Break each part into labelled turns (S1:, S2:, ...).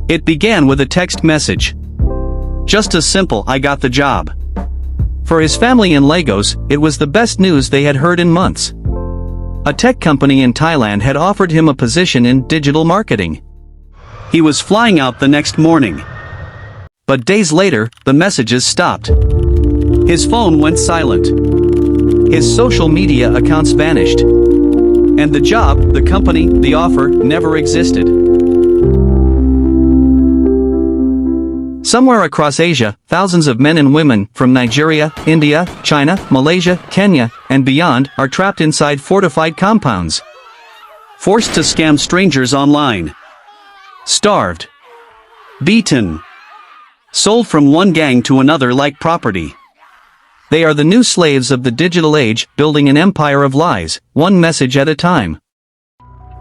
S1: It began with a text message. Just a simple "I got the job." For his family in Lagos, it was the best news they had heard in months. A tech company in Thailand had offered him a position in digital marketing. He was flying out the next morning. But days later, the messages stopped. His phone went silent. His social media accounts vanished. And the job, the company, the offer, never existed. Somewhere across Asia, thousands of men and women from Nigeria, India, China, Malaysia, Kenya, and beyond are trapped inside fortified compounds. Forced to scam strangers online. Starved. Beaten. Sold from one gang to another like property. They are the new slaves of the digital age, building an empire of lies, one message at a time.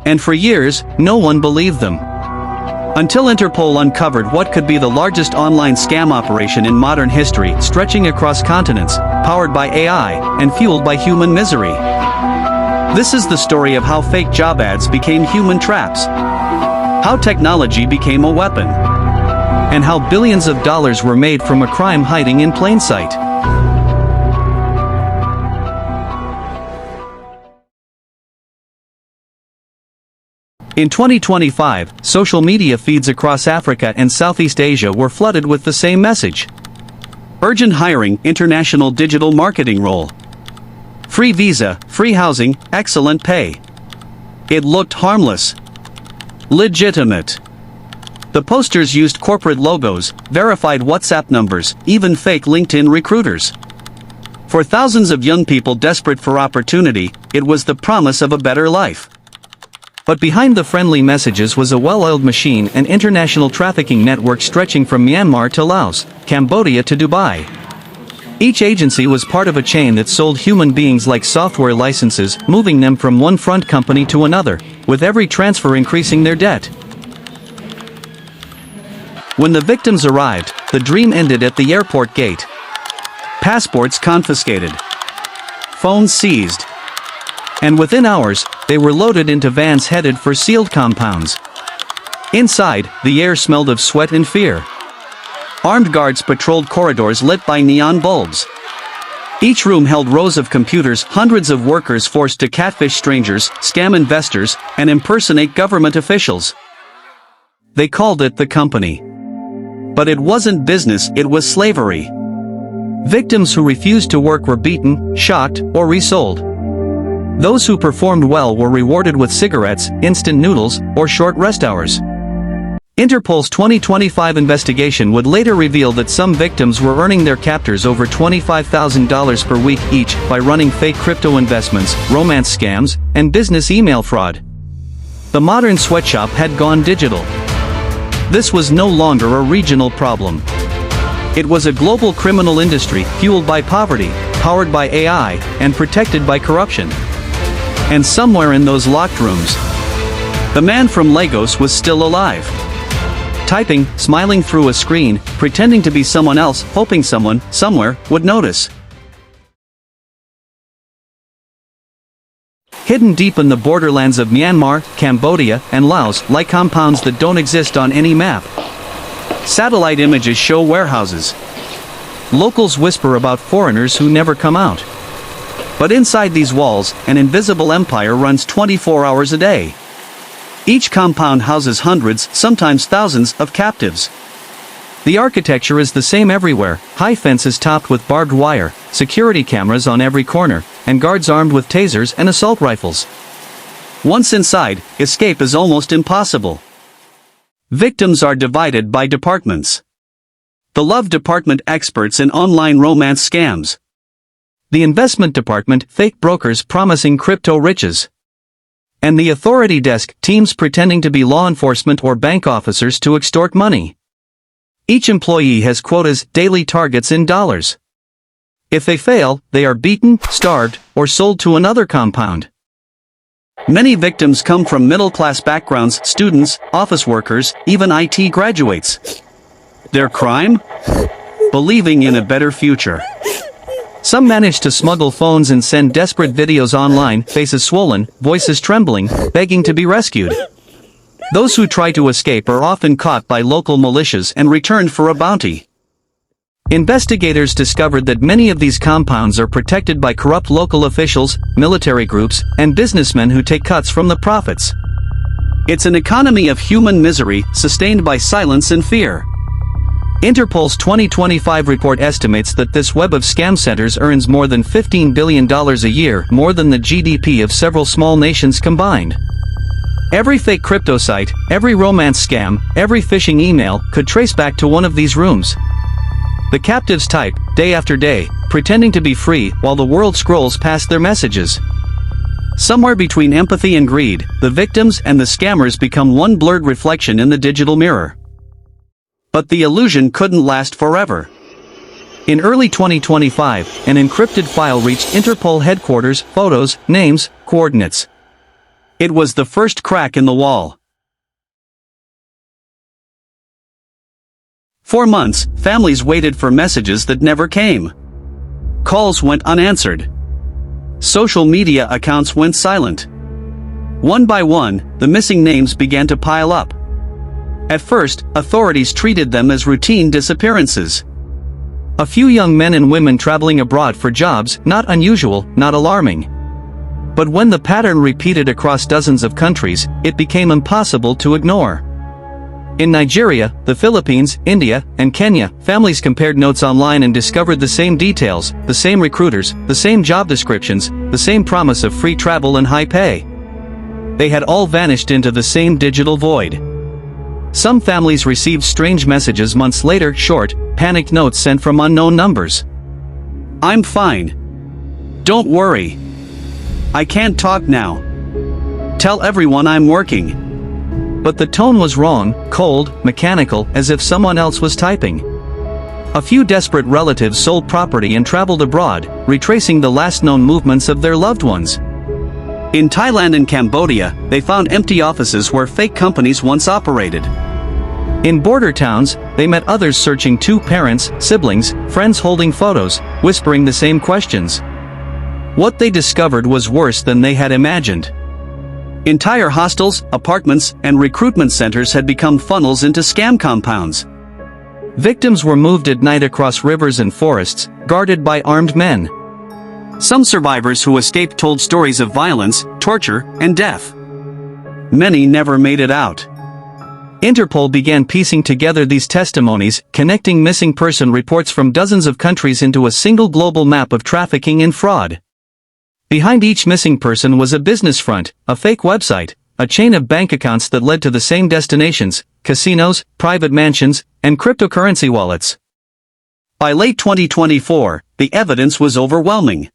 S1: And for years, no one believed them. Until Interpol uncovered what could be the largest online scam operation in modern history, stretching across continents, powered by AI, and fueled by human misery. This is the story of how fake job ads became human traps. How technology became a weapon. And how billions of dollars were made from a crime hiding in plain sight. In 2025, social media feeds across Africa and Southeast Asia were flooded with the same message. Urgent hiring, international digital marketing role. Free visa, free housing, excellent pay. It looked harmless. Legitimate. The posters used corporate logos, verified WhatsApp numbers, even fake LinkedIn recruiters. For thousands of young people desperate for opportunity, it was the promise of a better life. But behind the friendly messages was a well-oiled machine, an international trafficking network stretching from Myanmar to Laos, Cambodia to Dubai. Each agency was part of a chain that sold human beings like software licenses, moving them from one front company to another, with every transfer increasing their debt. When the victims arrived, the dream ended at the airport gate. Passports confiscated. Phones seized. And within hours, they were loaded into vans headed for sealed compounds. Inside, the air smelled of sweat and fear. Armed guards patrolled corridors lit by neon bulbs. Each room held rows of computers, hundreds of workers forced to catfish strangers, scam investors, and impersonate government officials. They called it the company. But it wasn't business, it was slavery. Victims who refused to work were beaten, shocked, or resold. Those who performed well were rewarded with cigarettes, instant noodles, or short rest hours. Interpol's 2025 investigation would later reveal that some victims were earning their captors over $25,000 per week each by running fake crypto investments, romance scams, and business email fraud. The modern sweatshop had gone digital. This was no longer a regional problem. It was a global criminal industry fueled by poverty, powered by AI, and protected by corruption. And somewhere in those locked rooms, the man from Lagos was still alive. Typing, smiling through a screen, pretending to be someone else, hoping someone, somewhere, would notice. Hidden deep in the borderlands of Myanmar, Cambodia, and Laos lie compounds that don't exist on any map. Satellite images show warehouses. Locals whisper about foreigners who never come out. But inside these walls, an invisible empire runs 24 hours a day. Each compound houses hundreds, sometimes thousands, of captives. The architecture is the same everywhere, high fences topped with barbed wire, security cameras on every corner, and guards armed with tasers and assault rifles. Once inside, escape is almost impossible. Victims are divided by departments. The love department, experts in online romance scams. The investment department, fake brokers promising crypto riches. And the authority desk, teams pretending to be law enforcement or bank officers to extort money. Each employee has quotas, daily targets in dollars. If they fail, they are beaten, starved, or sold to another compound. Many victims come from middle-class backgrounds, students, office workers, even IT graduates. Their crime? Believing in a better future. Some manage to smuggle phones and send desperate videos online, faces swollen, voices trembling, begging to be rescued. Those who try to escape are often caught by local militias and returned for a bounty. Investigators discovered that many of these compounds are protected by corrupt local officials, military groups, and businessmen who take cuts from the profits. It's an economy of human misery, sustained by silence and fear. Interpol's 2025 report estimates that this web of scam centers earns more than $15 billion a year, more than the GDP of several small nations combined. Every fake crypto site, every romance scam, every phishing email could trace back to one of these rooms. The captives type, day after day, pretending to be free while the world scrolls past their messages. Somewhere between empathy and greed, the victims and the scammers become one blurred reflection in the digital mirror. But the illusion couldn't last forever. In early 2025, an encrypted file reached Interpol headquarters, photos, names, coordinates. It was the first crack in the wall. For months, families waited for messages that never came. Calls went unanswered. Social media accounts went silent. One by one, the missing names began to pile up. At first, authorities treated them as routine disappearances. A few young men and women traveling abroad for jobs, not unusual, not alarming. But when the pattern repeated across dozens of countries, it became impossible to ignore. In Nigeria, the Philippines, India, and Kenya, families compared notes online and discovered the same details, the same recruiters, the same job descriptions, the same promise of free travel and high pay. They had all vanished into the same digital void. Some families received strange messages months later, short, panicked notes sent from unknown numbers. "I'm fine. Don't worry. I can't talk now. Tell everyone I'm working." But the tone was wrong, cold, mechanical, as if someone else was typing. A few desperate relatives sold property and traveled abroad, retracing the last known movements of their loved ones. In Thailand and Cambodia, they found empty offices where fake companies once operated. In border towns, they met others searching too: parents, siblings, friends holding photos, whispering the same questions. What they discovered was worse than they had imagined. Entire hostels, apartments, and recruitment centers had become funnels into scam compounds. Victims were moved at night across rivers and forests, guarded by armed men. Some survivors who escaped told stories of violence, torture, and death. Many never made it out. Interpol began piecing together these testimonies, connecting missing person reports from dozens of countries into a single global map of trafficking and fraud. Behind each missing person was a business front, a fake website, a chain of bank accounts that led to the same destinations: casinos, private mansions, and cryptocurrency wallets. By late 2024, the evidence was overwhelming.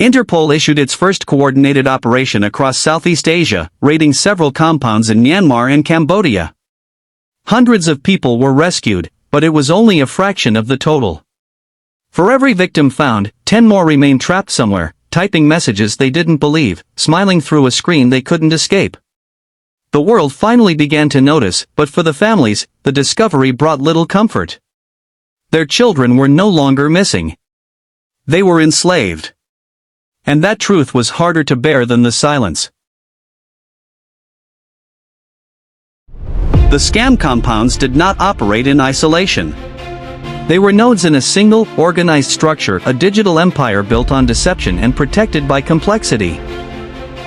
S1: Interpol issued its first coordinated operation across Southeast Asia, raiding several compounds in Myanmar and Cambodia. Hundreds of people were rescued, but it was only a fraction of the total. For every victim found, 10 more remained trapped somewhere, typing messages they didn't believe, smiling through a screen they couldn't escape. The world finally began to notice, but for the families, the discovery brought little comfort. Their children were no longer missing. They were enslaved. And that truth was harder to bear than the silence. The scam compounds did not operate in isolation. They were nodes in a single, organized structure, a digital empire built on deception and protected by complexity.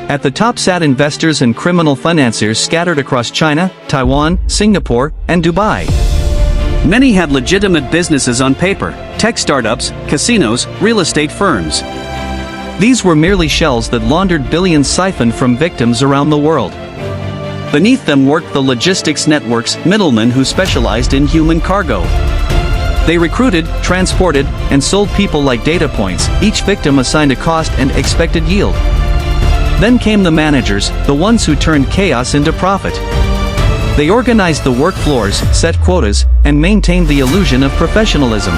S1: At the top sat investors and criminal financiers scattered across China, Taiwan, Singapore, and Dubai. Many had legitimate businesses on paper: tech startups, casinos, real estate firms. These were merely shells that laundered billions siphoned from victims around the world. Beneath them worked the logistics networks, middlemen who specialized in human cargo. They recruited, transported, and sold people like data points, each victim assigned a cost and expected yield. Then came the managers, the ones who turned chaos into profit. They organized the work floors, set quotas, and maintained the illusion of professionalism.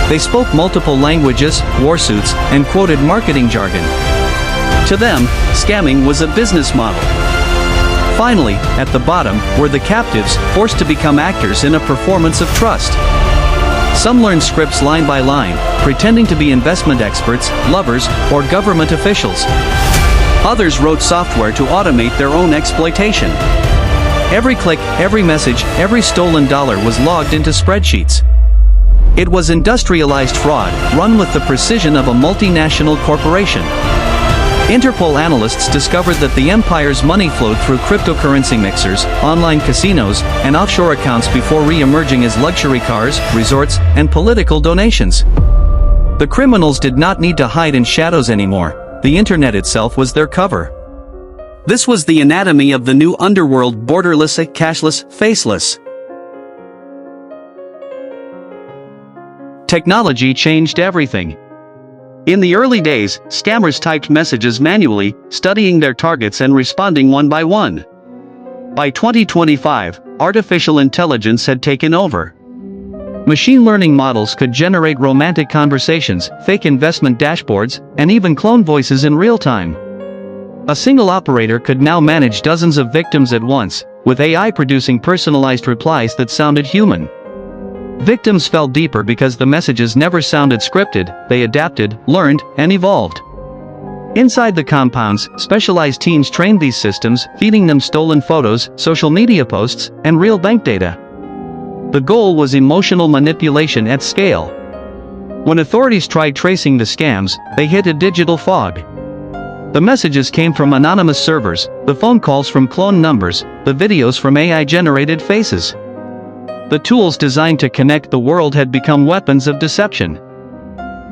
S1: They spoke multiple languages, wore suits, and quoted marketing jargon. To them, scamming was a business model. Finally, at the bottom, were the captives, forced to become actors in a performance of trust. Some learned scripts line by line, pretending to be investment experts, lovers, or government officials. Others wrote software to automate their own exploitation. Every click, every message, every stolen dollar was logged into spreadsheets. It was industrialized fraud, run with the precision of a multinational corporation. Interpol analysts discovered that the empire's money flowed through cryptocurrency mixers, online casinos, and offshore accounts before re-emerging as luxury cars, resorts, and political donations. The criminals did not need to hide in shadows anymore. The internet itself was their cover. This was the anatomy of the new underworld: borderless, cashless, faceless. Technology changed everything. In the early days, scammers typed messages manually, studying their targets and responding one by one. By 2025, artificial intelligence had taken over. Machine learning models could generate romantic conversations, fake investment dashboards, and even clone voices in real time. A single operator could now manage dozens of victims at once, with AI producing personalized replies that sounded human. Victims fell deeper because the messages never sounded scripted. They adapted, learned, and evolved. Inside the compounds, specialized teams trained these systems, feeding them stolen photos, social media posts, and real bank data. The goal was emotional manipulation at scale. When authorities tried tracing the scams, they hit a digital fog. The messages came from anonymous servers, the phone calls from cloned numbers, the videos from AI-generated faces. The tools designed to connect the world had become weapons of deception.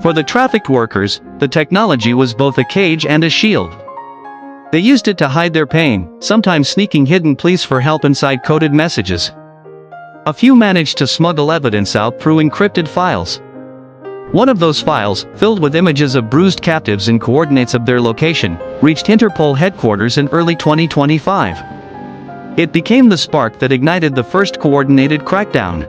S1: For the trafficked workers, the technology was both a cage and a shield. They used it to hide their pain, sometimes sneaking hidden pleas for help inside coded messages. A few managed to smuggle evidence out through encrypted files. One of those files, filled with images of bruised captives and coordinates of their location, reached Interpol headquarters in early 2025. It became the spark that ignited the first coordinated crackdown.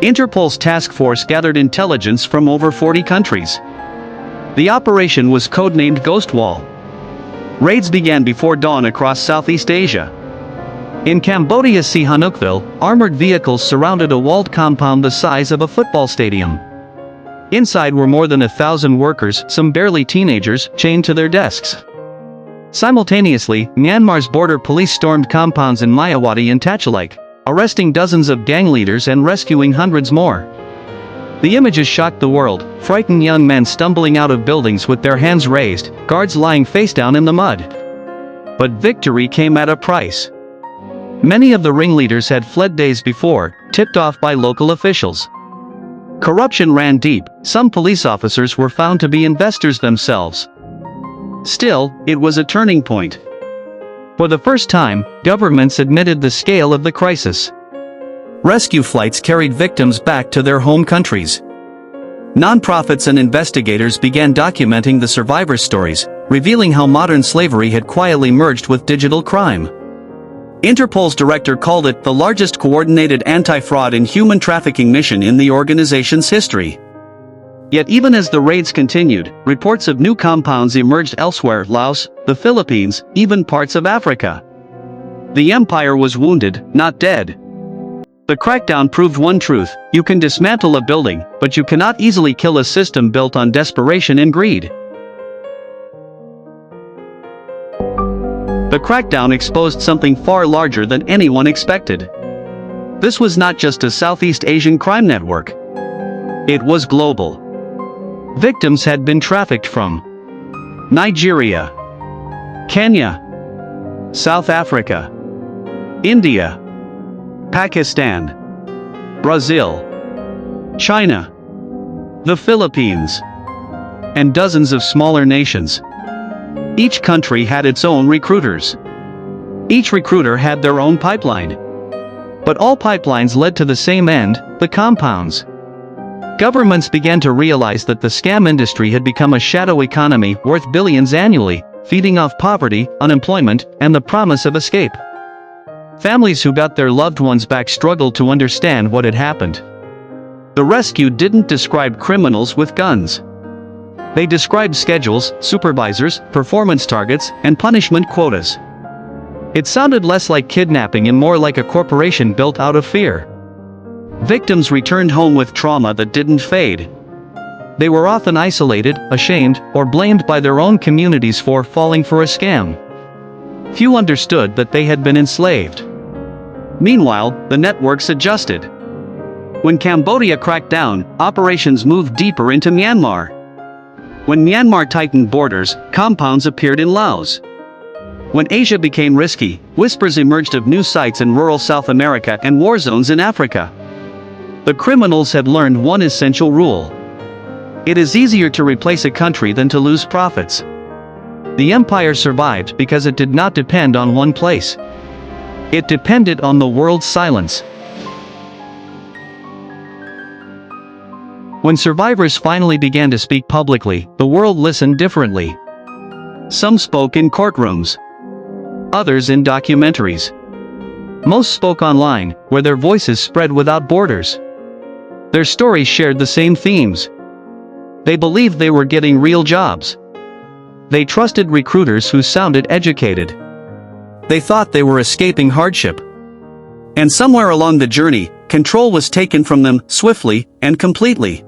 S1: Interpol's task force gathered intelligence from over 40 countries. The operation was codenamed Ghost Wall. Raids began before dawn across Southeast Asia. In Cambodia's Sihanoukville, armored vehicles surrounded a walled compound the size of a football stadium. Inside were more than 1,000 workers, some barely teenagers, chained to their desks. Simultaneously, Myanmar's border police stormed compounds in Mayawati and Tachalike, arresting dozens of gang leaders and rescuing hundreds more. The images shocked the world: frightened young men stumbling out of buildings with their hands raised, guards lying face down in the mud. But victory came at a price. Many of the ringleaders had fled days before, tipped off by local officials. Corruption ran deep. Some police officers were found to be investors themselves. Still, it was a turning point. For the first time, governments admitted the scale of the crisis. Rescue flights carried victims back to their home countries. Nonprofits and investigators began documenting the survivors' stories, revealing how modern slavery had quietly merged with digital crime. Interpol's director called it the largest coordinated anti-fraud and human trafficking mission in the organization's history. Yet even as the raids continued, reports of new compounds emerged elsewhere: Laos, the Philippines, even parts of Africa. The empire was wounded, not dead. The crackdown proved one truth: you can dismantle a building, but you cannot easily kill a system built on desperation and greed. The crackdown exposed something far larger than anyone expected. This was not just a Southeast Asian crime network. It was global. Victims had been trafficked from Nigeria, Kenya, South Africa, India, Pakistan, Brazil, China, the Philippines, and dozens of smaller nations. Each country had its own recruiters. Each recruiter had their own pipeline. But all pipelines led to the same end: the compounds. Governments began to realize that the scam industry had become a shadow economy worth billions annually, feeding off poverty, unemployment, and the promise of escape. Families who got their loved ones back struggled to understand what had happened. The rescue didn't describe criminals with guns. They described schedules, supervisors, performance targets, and punishment quotas. It sounded less like kidnapping and more like a corporation built out of fear. Victims returned home with trauma that didn't fade. They were often isolated, ashamed, or blamed by their own communities for falling for a scam. Few understood that they had been enslaved. Meanwhile, the networks adjusted. When Cambodia cracked down, operations moved deeper into Myanmar. When Myanmar tightened borders, compounds appeared in Laos. When Asia became risky, whispers emerged of new sites in rural South America and war zones in Africa. The criminals had learned one essential rule. It is easier to replace a country than to lose profits. The empire survived because it did not depend on one place. It depended on the world's silence. When survivors finally began to speak publicly, the world listened differently. Some spoke in courtrooms. Others in documentaries. Most spoke online, where their voices spread without borders. Their stories shared the same themes. They believed they were getting real jobs. They trusted recruiters who sounded educated. They thought they were escaping hardship. And somewhere along the journey, control was taken from them swiftly and completely.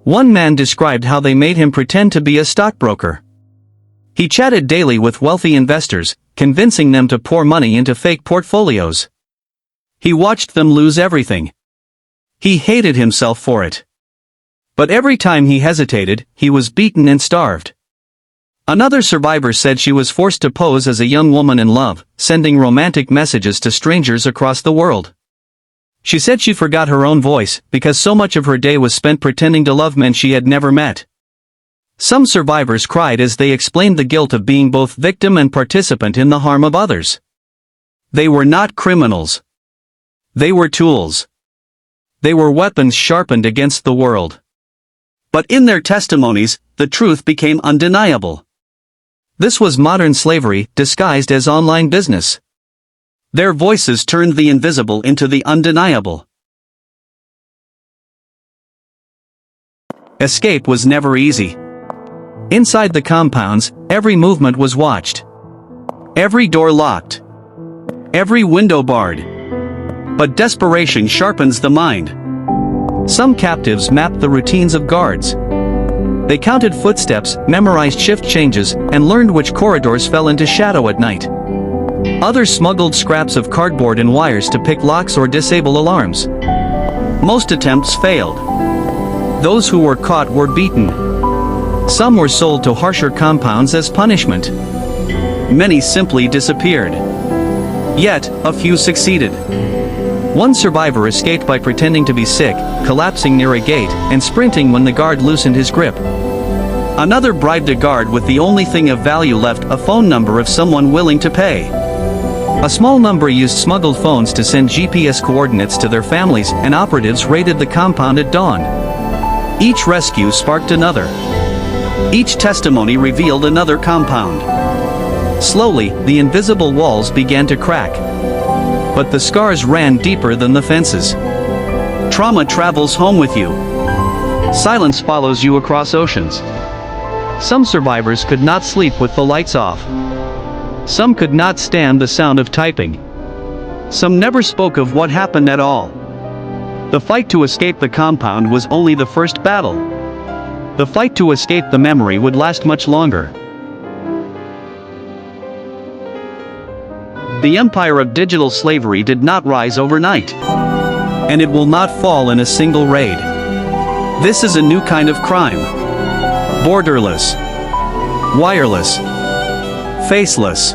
S1: One man described how they made him pretend to be a stockbroker. He chatted daily with wealthy investors, convincing them to pour money into fake portfolios. He watched them lose everything. He hated himself for it. But every time he hesitated, he was beaten and starved. Another survivor said she was forced to pose as a young woman in love, sending romantic messages to strangers across the world. She said she forgot her own voice, because so much of her day was spent pretending to love men she had never met. Some survivors cried as they explained the guilt of being both victim and participant in the harm of others. They were not criminals. They were tools. They were weapons sharpened against the world. But in their testimonies, the truth became undeniable. This was modern slavery, disguised as online business. Their voices turned the invisible into the undeniable. Escape was never easy. Inside the compounds, every movement was watched. Every door locked. Every window barred. But desperation sharpens the mind. Some captives mapped the routines of guards. They counted footsteps, memorized shift changes, and learned which corridors fell into shadow at night. Others smuggled scraps of cardboard and wires to pick locks or disable alarms. Most attempts failed. Those who were caught were beaten. Some were sold to harsher compounds as punishment. Many simply disappeared. Yet, a few succeeded. One survivor escaped by pretending to be sick, collapsing near a gate, and sprinting when the guard loosened his grip. Another bribed a guard with the only thing of value left, a phone number of someone willing to pay. A small number used smuggled phones to send GPS coordinates to their families, and operatives raided the compound at dawn. Each rescue sparked another. Each testimony revealed another compound. Slowly, the invisible walls began to crack. But the scars ran deeper than the fences. Trauma travels home with you. Silence follows you across oceans. Some survivors could not sleep with the lights off. Some could not stand the sound of typing. Some never spoke of what happened at all. The fight to escape the compound was only the first battle. The fight to escape the memory would last much longer. The empire of digital slavery did not rise overnight. And it will not fall in a single raid. This is a new kind of crime. Borderless, wireless, faceless,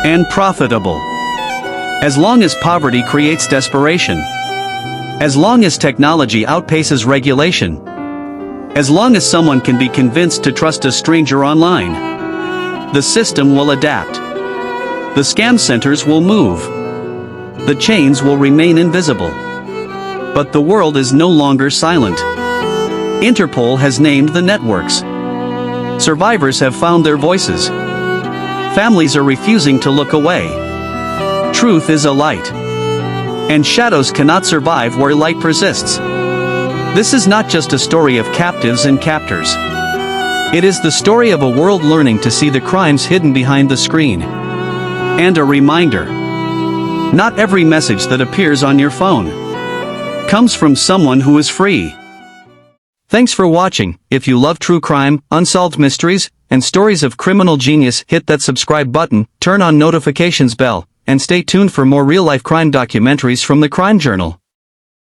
S1: and profitable. As long as poverty creates desperation. As long as technology outpaces regulation. As long as someone can be convinced to trust a stranger online. The system will adapt. The scam centers will move. The chains will remain invisible. But the world is no longer silent. Interpol has named the networks. Survivors have found their voices. Families are refusing to look away. Truth is a light. And shadows cannot survive where light persists. This is not just a story of captives and captors. It is the story of a world learning to see the crimes hidden behind the screen. And a reminder. Not every message that appears on your phone comes from someone who is free. Thanks for watching. If you love true crime, unsolved mysteries, and stories of criminal genius, hit that subscribe button, turn on notifications bell, and stay tuned for more real-life crime documentaries from the Crime Journal.